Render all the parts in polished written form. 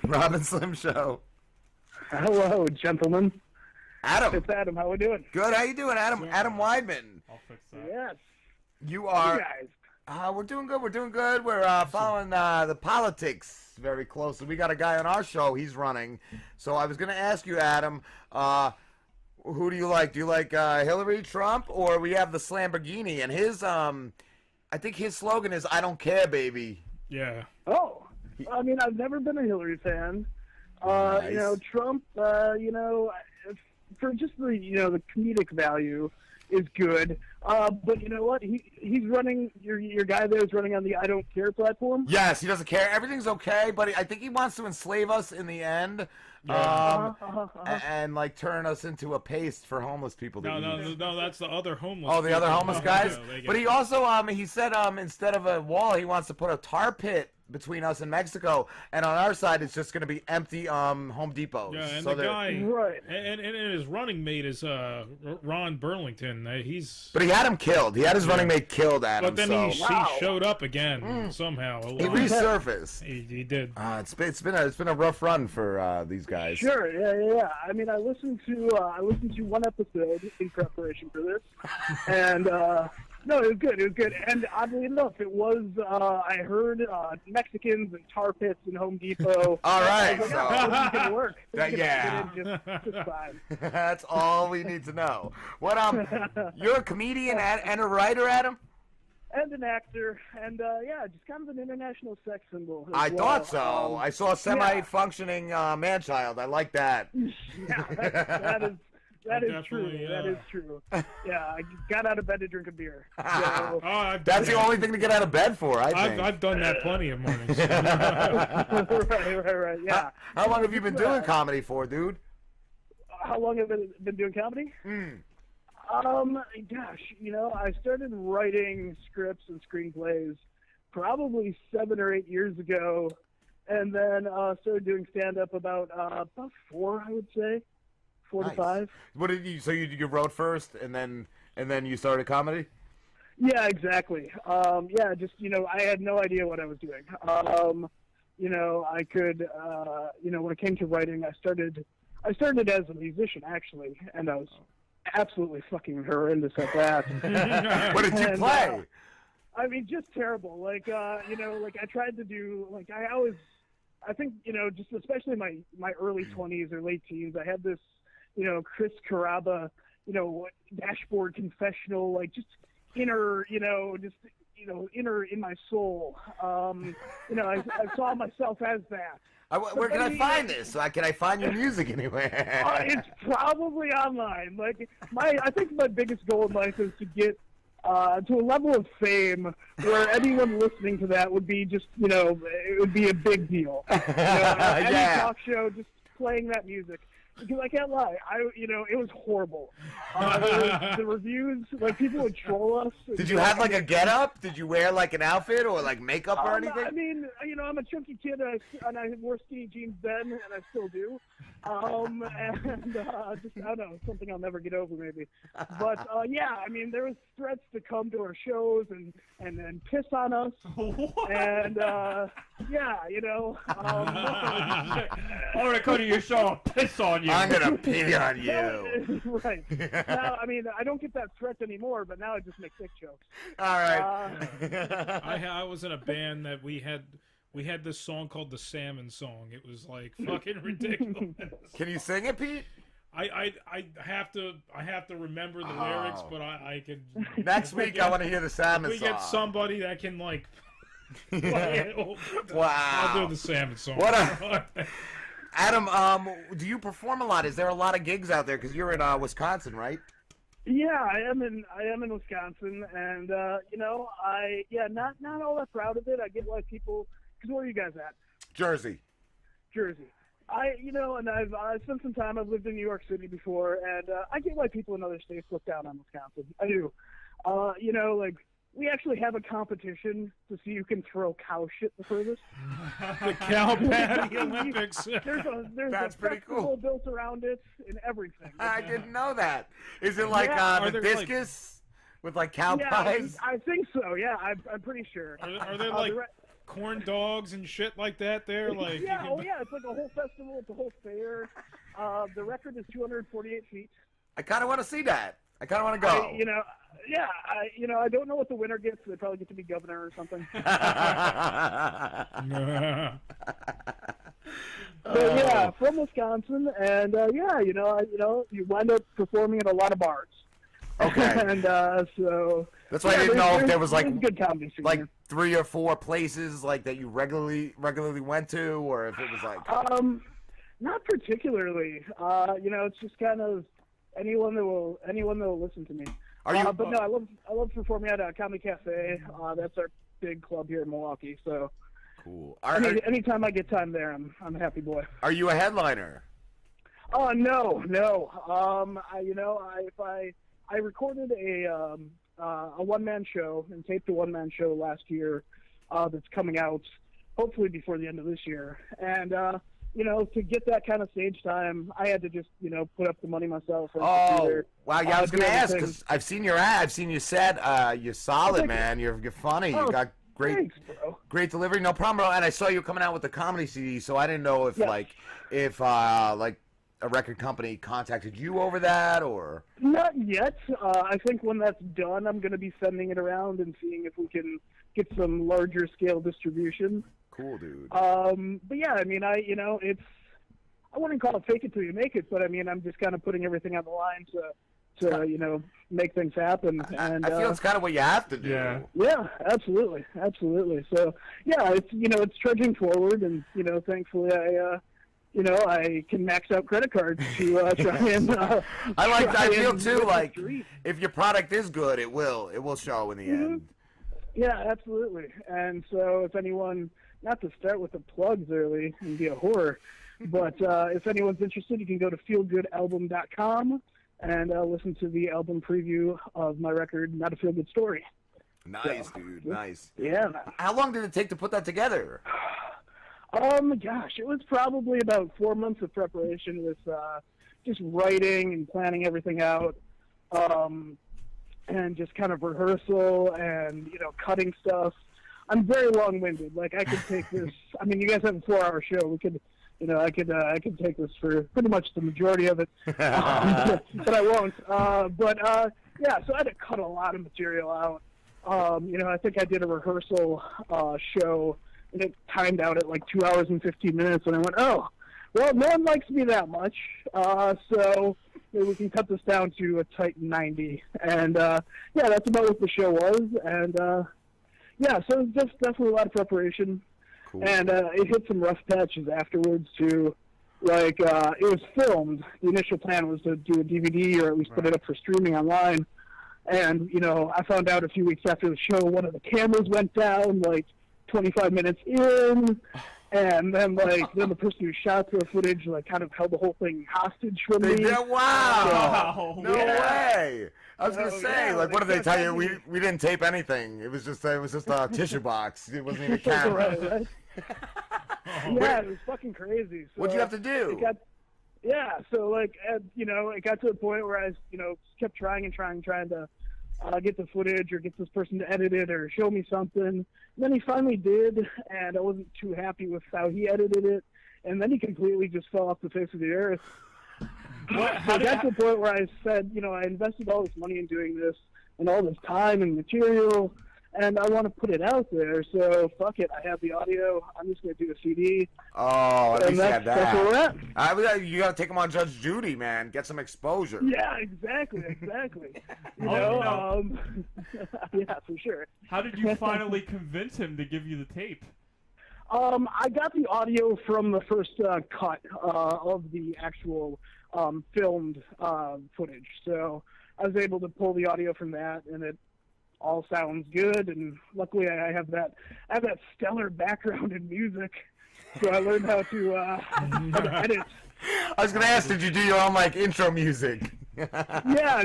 Rob and Slim Show. Hello, gentlemen. Adam. It's Adam. How we doing? Good. How you doing, Adam? Adam Weidman. I'll fix that. Yes. You are. You guys. We're doing good. We're doing good. We're following the politics very closely. We got a guy on our show. He's running. So I was going to ask you, Adam, who do you like? Do you like Hillary, Trump, or we have the Slamborghini? And his, I think his slogan is "I don't care, baby." Yeah. Oh, I mean, I've never been a Hillary fan. Nice. You know, Trump. You know, for just the the comedic value is good. But you know what? He's running. Your guy there is running on the I don't care platform. Yes, he doesn't care. Everything's okay, but I think he wants to enslave us in the end. Yeah. And like turn us into a paste for homeless people. No, that's the other homeless. Oh, the other homeless guys. Yeah, but he also he said instead of a wall, he wants to put a tar pit between us and Mexico, and on our side it's just going to be empty Home Depots. Yeah, and so the guy, right? And his running mate is Ron Burlington. But he had him killed. He had his running mate killed, Adam. But then he showed up again somehow. He resurfaced. He did. It's been a rough run for these guys. Sure, yeah. I mean, I listened to one episode in preparation for this, and no, it was good. It was good, and oddly enough, it was. I heard Mexicans and tar pits in Home Depot. All right, I was like, oh, this is gonna work. Yeah. Just fine. That's all we need to know. What you're a comedian and a writer, Adam? And an actor, and yeah, just kind of an international sex symbol. I thought so. I saw a semi-functioning man-child. I like that. Yeah, that is true. That is true. Yeah, I got out of bed to drink a beer. So. That's the only thing to get out of bed for, I think. I've done that plenty of mornings. right. Yeah. How long have you been doing comedy for, dude? How long have I been doing comedy? Gosh, I started writing scripts and screenplays probably 7 or 8 years ago, and then started doing stand-up about 4, I would say. 4 to 5. What did you? So you wrote first, and then you started comedy? Yeah, exactly. Yeah, just I had no idea what I was doing. I could, when it came to writing, I started as a musician actually, and I was absolutely fucking horrendous at that. What did you play? I mean, just terrible. Like, I tried to do I think just especially my early 20s or late teens, I had this. Chris Carrabba, dashboard confessional, like just inner, inner in my soul. I saw myself as that. Where can I find this? Can I find your music anywhere? It's probably online. Like I think my biggest goal in life is to get to a level of fame where anyone listening to that would be just, it would be a big deal. Any talk show just playing that music. Because I can't lie, it was horrible. The reviews, like people would troll us. Did you have like a get-up? Did you wear like an outfit or like makeup or anything? I mean, I'm a chunky kid, and I wore skinny jeans then, and I still do. Just I don't know, something I'll never get over maybe. But yeah, I mean, there was threats to come to our shows and then piss on us, and yeah, I'm gonna come to your show and piss on you. I'm gonna pee on you. Right. Now, I mean, I don't get that threat anymore, but now I just make sick jokes. All right. I was in a band that we had this song called the Salmon Song. It was like fucking ridiculous. Can you sing it, Pete? I have to remember the lyrics, but I could. Next week I want to hear the Salmon Song. We get somebody that can like. Wow. I'll do the Salmon Song. What Adam, do you perform a lot? Is there a lot of gigs out there? Because you're in Wisconsin, right? Yeah, I am in Wisconsin, and not all that proud of it. I get why people. Because where are you guys at? Jersey. And I've spent some time. I've lived in New York City before, and I get why people in other states look down on Wisconsin. I do. We actually have a competition to see who can throw cow shit the furthest. The Cow Patty Olympics. There's That's a pretty cool. built around it and everything. I didn't know that. Is it like the discus with like cow pies? I think so. Yeah, I'm pretty sure. Are there like corn dogs and shit like that there? Like, yeah, it's like a whole festival. It's a whole fair. The record is 248 feet. I kind of want to see that. I kind of want to go. I don't know what the winner gets. They probably get to be governor or something. But yeah, from Wisconsin, and you wind up performing at a lot of bars. Okay. And so that's why I didn't know if there was like good comedy scene here. 3 or 4 places like that you regularly went to, or if it was like not particularly. It's just kind of anyone that will listen to me. But no, I love performing at a comedy cafe. That's our big club here in Milwaukee. So cool. Anytime I get time there, I'm a happy boy. Are you a headliner? Oh no. I recorded a one-man show and taped a one-man show last year that's coming out hopefully before the end of this year. And to get that kind of stage time, I had to just put up the money myself. Oh wow! Yeah, I was gonna ask because I've seen your ad, I've seen you set. You're solid, man. You're funny. You got great delivery. No problem, bro. And I saw you coming out with the comedy CD, so I didn't know if if a record company contacted you over that, or not yet. I think when that's done, I'm going to be sending it around and seeing if we can get some larger scale distribution. Cool, dude. But yeah, I mean, I wouldn't call it fake it till you make it, but I mean, I'm just kind of putting everything on the line to make things happen. And I feel it's kind of what you have to do. Yeah, absolutely. So yeah, it's trudging forward, and thankfully I can max out credit cards to try and. I feel too like if your product is good, it will show in the end. Yeah, absolutely. And so if anyone, not to start with the plugs early and be a whore, but if anyone's interested, you can go to feelgoodalbum.com and listen to the album preview of my record, Not a Feel Good Story. Nice, dude. Nice. Yeah. How long did it take to put that together? Gosh, it was probably about 4 months of preparation with just writing and planning everything out, and just kind of rehearsal and cutting stuff. I'm very long-winded. Like I could take this. I mean, you guys have a 4-hour show. We could, I could take this for pretty much the majority of it, but I won't. Yeah, so I had to cut a lot of material out. I think I did a rehearsal show. And it timed out at like 2 hours and 15 minutes, and I went, oh, well, no one likes me that much, so maybe we can cut this down to a tight 90. And, yeah, that's about what the show was. And, yeah, so it was just definitely a lot of preparation. Cool. And it hit some rough patches afterwards, too. Like, it was filmed. The initial plan was to do a DVD or at least put it up for streaming online. And, I found out a few weeks after the show, one of the cameras went down, like, 25 minutes in, and then the person who shot the footage kind of held the whole thing hostage from me. Wow! So, no way! I was gonna say, what did they tell you? We didn't tape anything. It was just a tissue box. It wasn't even a camera. Right. Yeah, it was fucking crazy. So, what'd you have to do? So it got to the point where I kept trying to get the footage or get this person to edit it or show me something. And then he finally did, and I wasn't too happy with how he edited it. And then he completely just fell off the face of the earth. So I got to the point where I said, I invested all this money in doing this and all this time and material, and I want to put it out there. So fuck it. I have the audio. I'm just going to do a CD. Oh, at least you had that. That's where we're at. You got to take him on Judge Judy, man. Get some exposure. Yeah, exactly. Yeah, for sure. How did you finally convince him to give you the tape? I got the audio from the first cut of the actual filmed footage. So I was able to pull the audio from that, and it all sounds good. And luckily, I have that stellar background in music, so I learned how to edit. I was gonna ask, did you do your own intro music? Yeah,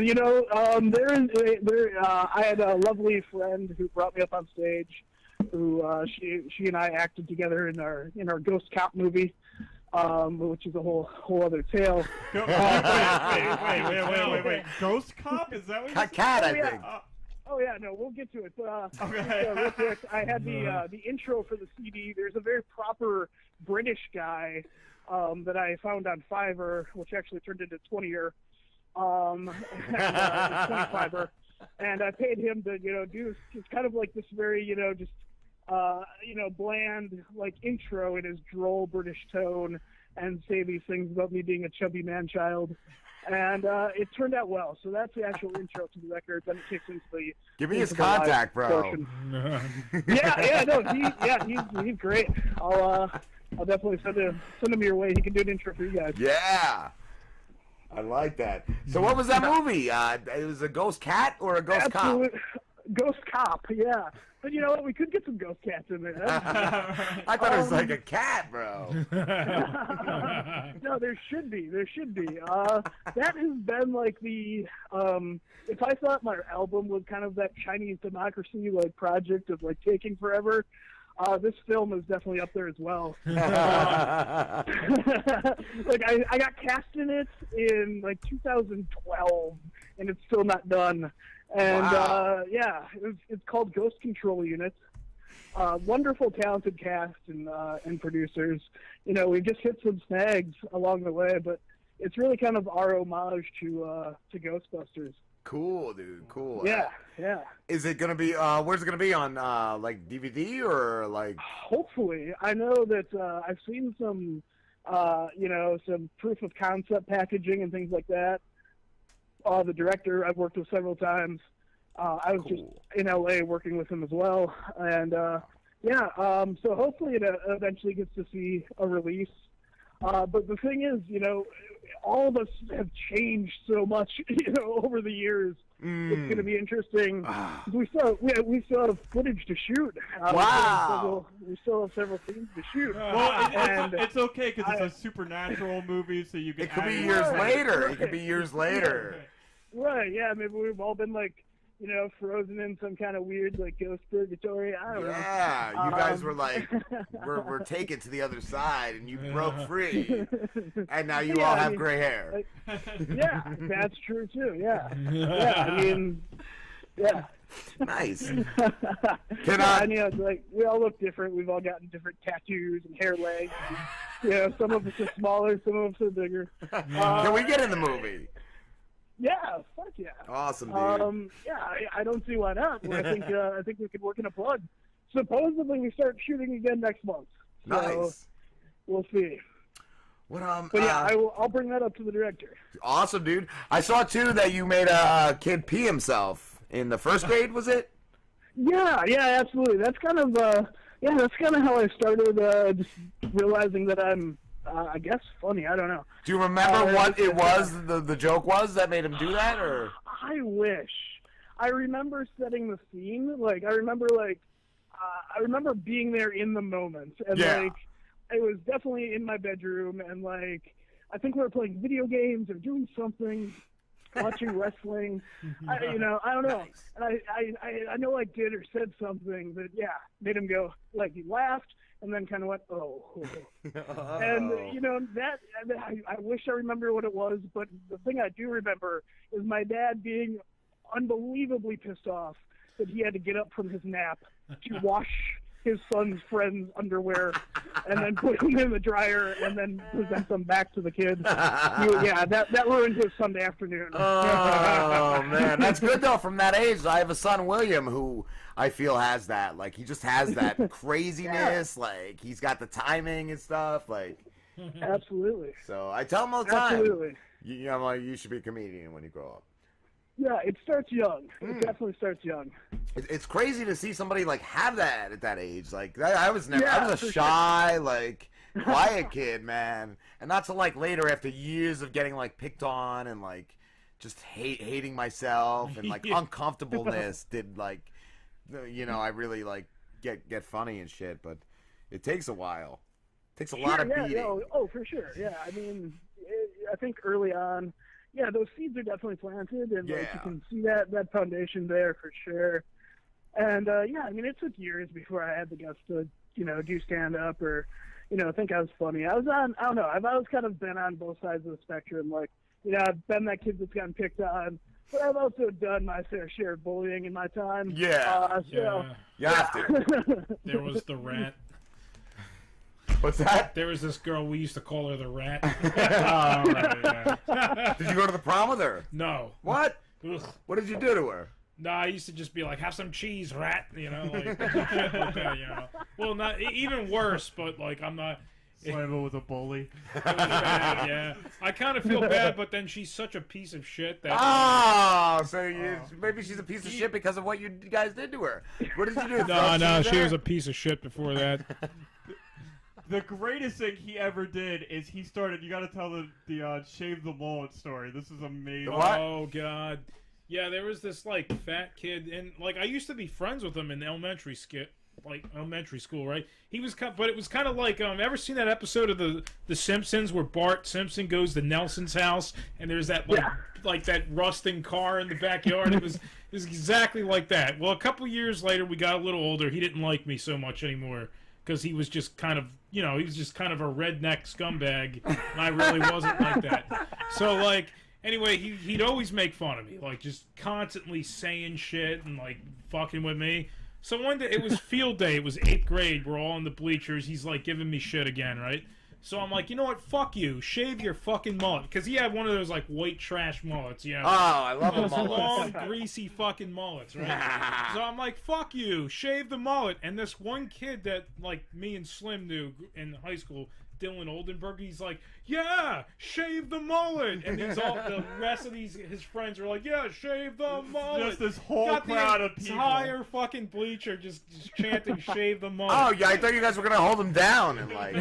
I had a lovely friend who brought me up on stage. Who she and I acted together in our Ghost Cop movie, which is a whole other tale. Wait. Ghost Cop? Is that what you said? Cat, I think. Oh yeah, no, we'll get to it. But Okay. real quick, I had the intro for the CD. There's a very proper British guy that I found on Fiverr, which actually turned into 20er, and 25er, and I paid him to do just kind of like this very just bland like intro in his droll British tone and say these things about me being a chubby man child. And it turned out well. So that's the actual intro to the record. Then it kicks into the Give me his contact, bro. portion. He's great. I'll definitely send him your way. He can do an intro for you guys. Yeah. I like that. So what was that movie? It was a ghost cat or a ghost cop? Ghost cop, yeah. But you know what? We could get some ghost cats in there. I thought it was like a cat, bro. No, there should be. That has been like the if I thought my album was kind of that Chinese democracy like project of like taking forever, this film is definitely up there as well. Like I got cast in it in like 2012, and it's still not done. And wow. It's called Ghost Control Unit. Wonderful, talented cast and producers. We've just hit some snags along the way, but it's really kind of our homage to Ghostbusters. Cool, dude. Cool. Yeah. Is it gonna be? Where's it gonna be on? Like DVD or like? Hopefully, I know that I've seen some, some proof of concept packaging and things like that. The director I've worked with several times. I was just in LA working with him as well, and so hopefully it eventually gets to see a release. But the thing is, all of us have changed so much, over the years. It's going to be interesting. We still have footage to shoot. Wow. We still have several scenes to shoot. Well, it's okay because it's a supernatural movie, so you can. It could be years later. Right. It could be years later. Right. Yeah. Maybe we've all been like, frozen in some kind of weird like ghost purgatory. I don't know. Yeah, you guys were like, we're taken to the other side, and you broke free, and now you all have gray hair. Yeah, that's true too. Yeah. I mean, yeah. Nice. It's like we all look different. We've all gotten different tattoos and hair legs. Some of us are smaller, some of us are bigger. Can we get in the movie? Yeah, fuck yeah. Awesome, dude. I don't see why not. I think we could work in a plug. Supposedly we start shooting again next month. So nice. We'll see. But I'll bring that up to the director. Awesome, dude. I saw too that you made a kid pee himself in the first grade. Was it? Yeah, absolutely. That's kind of how I started just realizing that I'm. I guess funny. I don't know. Do you remember what it was? The joke was that made him do that, or? I wish. I remember setting the scene. Like I remember being there in the moment, and like it was definitely in my bedroom, and like I think we were playing video games or doing something, watching wrestling. I don't know. And I know I did or said something that made him go like he laughed. And then kind of went, oh. And, that I wish I remember what it was, but the thing I do remember is my dad being unbelievably pissed off that he had to get up from his nap to wash his son's friend's underwear and then put them in the dryer and then present them back to the kids. That ruined his Sunday afternoon. Oh, man. That's good, though, from that age. I have a son, William, who I feel has that. Like, he just has that craziness. Like, he's got the timing and stuff. Like, absolutely. So I tell him all the time. Absolutely. You should be a comedian when you grow up. Yeah, it starts young. It definitely starts young. It's crazy to see somebody like have that at that age. Like I was a shy, like quiet kid, man, and not till like later after years of getting like picked on and like just hating myself and like uncomfortableness did like, I really like get funny and shit. But it takes a while. It takes a lot of beating. Oh, for sure. Yeah, I mean, I think early on. Yeah, those seeds are definitely planted, and like, you can see that foundation there for sure. And I mean, it took years before I had the guts to, do stand up or, think I was funny. I've always kind of been on both sides of the spectrum. Like, I've been that kid that's gotten picked on, but I've also done my fair share of bullying in my time. Yeah. So, You have to. There was the rat. What's that? There was this girl, we used to call her the rat. Oh, right, yeah. Did you go to the prom with her? No. What? Ugh. What did you do to her? No, I used to just be like, have some cheese, rat, you know, like, shit like that, you know. Well, not even worse, but like, I'm not. Slam it with a bully. It was bad, yeah. I kind of feel bad, but then she's such a piece of shit that. Oh, so maybe she's a piece of shit because of what you guys did to her. What did you do? No, she was a piece of shit before that. The greatest thing he ever did is he started. You got to tell the shave the mullet story. This is amazing. What? Oh God, yeah. There was this like fat kid, and like I used to be friends with him in elementary school, right? He was, but it was kind of like, ever seen that episode of the Simpsons where Bart Simpson goes to Nelson's house, and there's that like that rusting car in the backyard. It was exactly like that. Well, a couple years later, we got a little older. He didn't like me so much anymore because he was just kind of, he was just kind of a redneck scumbag, and I really wasn't like that. So like, anyway, he'd always make fun of me, like just constantly saying shit and like fucking with me. So one day, it was field day, it was 8th grade, we're all in the bleachers, he's like giving me shit again, right? So I'm like, you know what, fuck you, shave your fucking mullet. Because he had one of those like white trash mullets, you know? Oh, I love the those mullets. long, greasy fucking mullets, right? So I'm like, fuck you, shave the mullet. And this one kid that like me and Slim knew in high school, Dylan Oldenburg, he's like, yeah, shave the mullet. And the rest of his friends are like, yeah, shave the mullet. Just this whole Got crowd the of people. entire fucking bleacher just chanting, shave the mullet. Oh, yeah, I thought you guys were going to hold him down and like...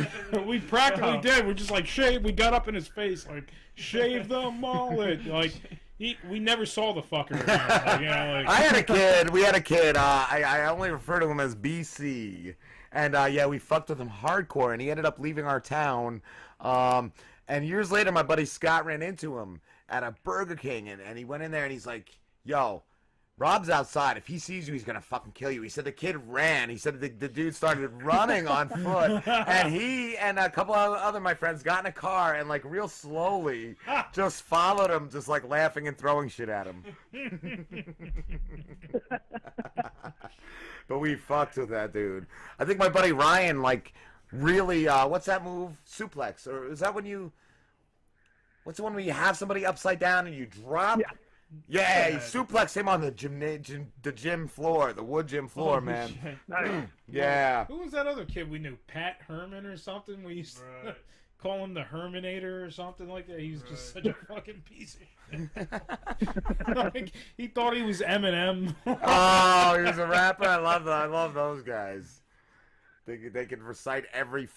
We practically did. We're just like, shave. We got up in his face, like, shave the mullet. Like, we never saw the fucker again. Like, you know, like, I had a kid. We had a kid. I only refer to him as BC. And, yeah, we fucked with him hardcore, and he ended up leaving our town. And years later, my buddy Scott ran into him at a Burger King, and he went in there, and he's like, yo, Rob's outside. If he sees you, he's going to fucking kill you. He said the kid ran. He said the dude started running on foot. And he and a couple of other my friends got in a car and, like, real slowly just followed him, just, like, laughing and throwing shit at him. But we fucked with that dude. I think my buddy Ryan, like, really, what's that move? Suplex. Or is that when you... What's the one where you have somebody upside down and you drop? Yeah. Yeah, he suplexed him on the gym floor, the wood gym floor, man. Shit. Nice. Yeah. who was that other kid we knew? Pat Herman or something? We used to Right. call him the Herminator or something like that. He was just such a fucking piece of shit. Like, he thought he was Eminem. Oh, he was a rapper. I love those guys. They could recite every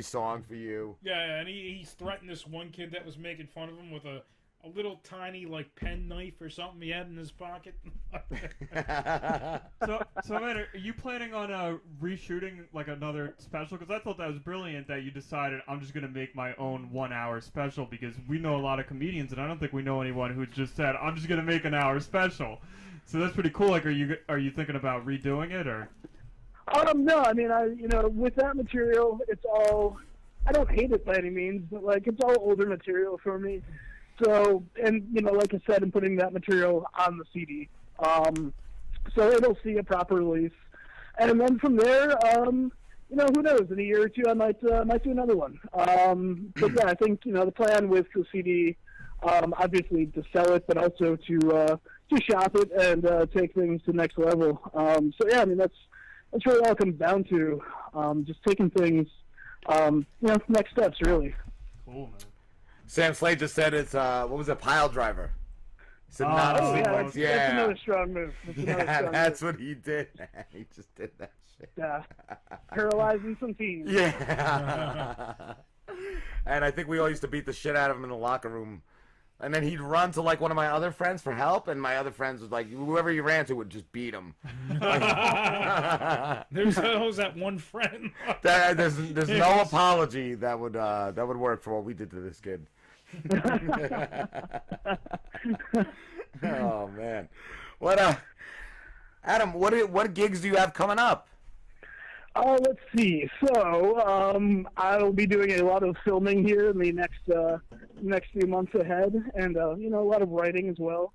song for you. Yeah, and he threatened this one kid that was making fun of him with a little tiny like pen knife or something he had in his pocket. So man, are you planning on reshooting like another special? Because I thought that was brilliant that you decided I'm just gonna make my own 1-hour special, because we know a lot of comedians and I don't think we know anyone who's just said I'm just gonna make an hour special. So that's pretty cool. Like, are you thinking about redoing it or? No, I mean, with that material, it's all, I don't hate it by any means, but, like, it's all older material for me. So, and, like I said, I'm putting that material on the CD. So it'll see a proper release. And then from there, who knows, in a year or two, I might do another one. But yeah, I think, the plan with the CD, obviously to sell it, but also to shop it and take things to the next level. So yeah, I mean, that's really all it comes down to, just taking things, next steps, really. Cool, man. Sam Slade just said it's what was it, pile driver. He said not a suplex. Yeah, that's another strong move. That's what he did. He just did that shit. Yeah, paralyzing some teams. Yeah. And I think we all used to beat the shit out of him in the locker room. And then he'd run to like one of my other friends for help, and my other friends was like, whoever he ran to would just beat him. There's always that one friend. There's no apology that would work for what we did to this kid. Oh man, Adam, what gigs do you have coming up? Let's see. So, I'll be doing a lot of filming here in the next few months ahead, and you know, a lot of writing as well.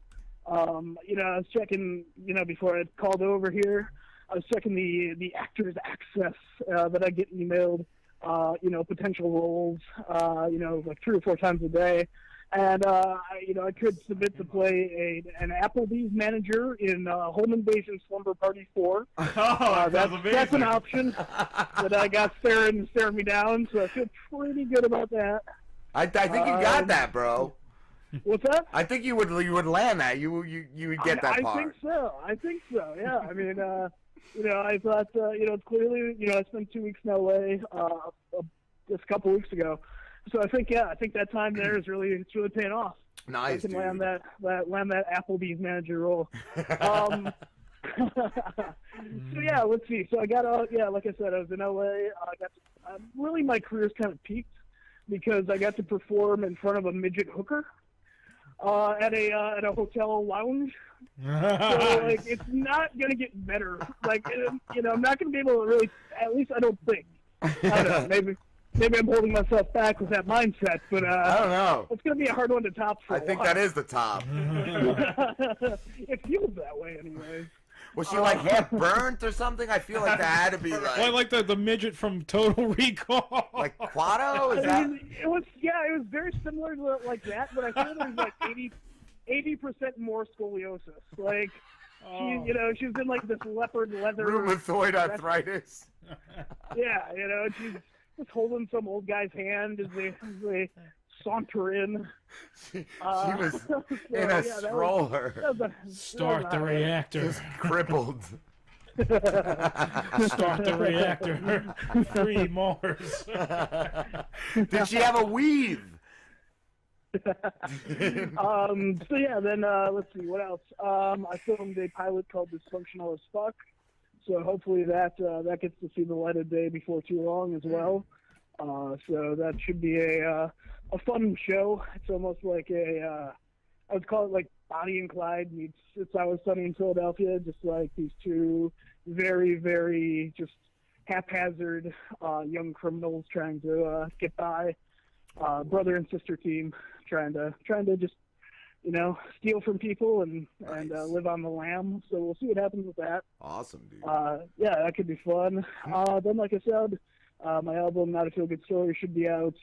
You know, I was checking, you know, before I called over here, I was checking the Actors Access that I get emailed, you know, potential roles, you know, like 3 or 4 times a day. And, you know, I could submit to play an Applebee's manager in Home Invasion Slumber Party 4. That's an option that I got staring me down, so I feel pretty good about that. I think you got that, bro. What's that? I think you would land that. You would get that part. I think so. Yeah. I mean, you know, I thought, you know, clearly, you know, I spent 2 weeks in LA just a couple weeks ago. So I think that time there is really paying off. Nice, I can dude. land that Applebee's manager role. So yeah, let's see. So I got like I said, I was in LA. Really my career's kind of peaked because I got to perform in front of a midget hooker at a hotel lounge. So like it's not gonna get better. Like you know, I'm not gonna be able to really. At least I don't think. I don't know. Maybe I'm holding myself back with that mindset, but I don't know. It's going to be a hard one to top for I think that is the top. It feels that way anyway. Was she like half burnt or something? I feel like that had to be like. Well, like the midget from Total Recall. Like Quado? Is I that? mean, it was very similar to like that, but I feel there's like 80% more scoliosis. Like you know, she's in like this leopard leather. Rheumatoid arthritis. Yeah, you know, she's just holding some old guy's hand as they saunter in. She was in a stroller. Start the reactor. Just crippled. Start the reactor. Free Mars. Did she have a weave? So yeah, then let's see what else. I filmed a pilot called Dysfunctional as Fuck. So hopefully that gets to see the light of day before too long as well. So that should be a fun show. It's almost like I would call it like Bonnie and Clyde meets It's Always Sunny in Philadelphia. Just like these two very, very just haphazard young criminals trying to get by. Brother and sister team trying to just, you know, steal from people and live on the lam. So we'll see what happens with that. Awesome, dude. Yeah, that could be fun. Then, like I said, my album, Not a Feel Good Story, should be out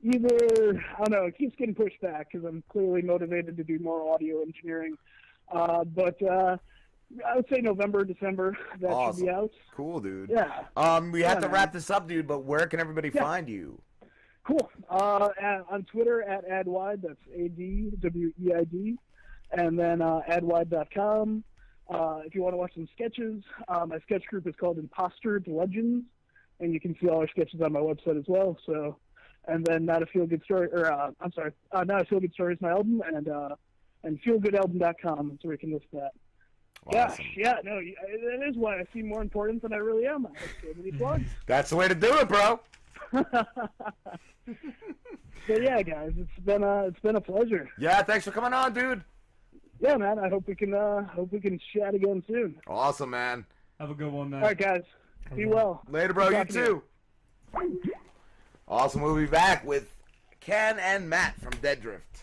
either, I don't know, it keeps getting pushed back because I'm clearly motivated to do more audio engineering. But I would say November, December, that Awesome. should be out. Cool, dude. Yeah. We have to wrap this up, dude, but where can everybody find you? Cool. On Twitter at AdWide, that's ADWEID, and then adwide.com. If you want to watch some sketches, my sketch group is called Impostered Legends, and you can see all our sketches on my website as well. So, and then Not a Feel Good Story, or Not a Feel Good Story is my album, and feelgoodalbum.com is where you can listen to that. Awesome. Gosh, yeah, no, that is why I seem more important than I really am. I have so many plugs. That's the way to do it, bro. So yeah, guys, it's been a pleasure. Yeah, thanks for coming on, dude. Yeah, man. I hope we can chat again soon. Awesome, man. Have a good one, man. All right, guys. Be well. Later, bro. You too. Awesome. We'll be back with Ken and Matt from Dead Drift.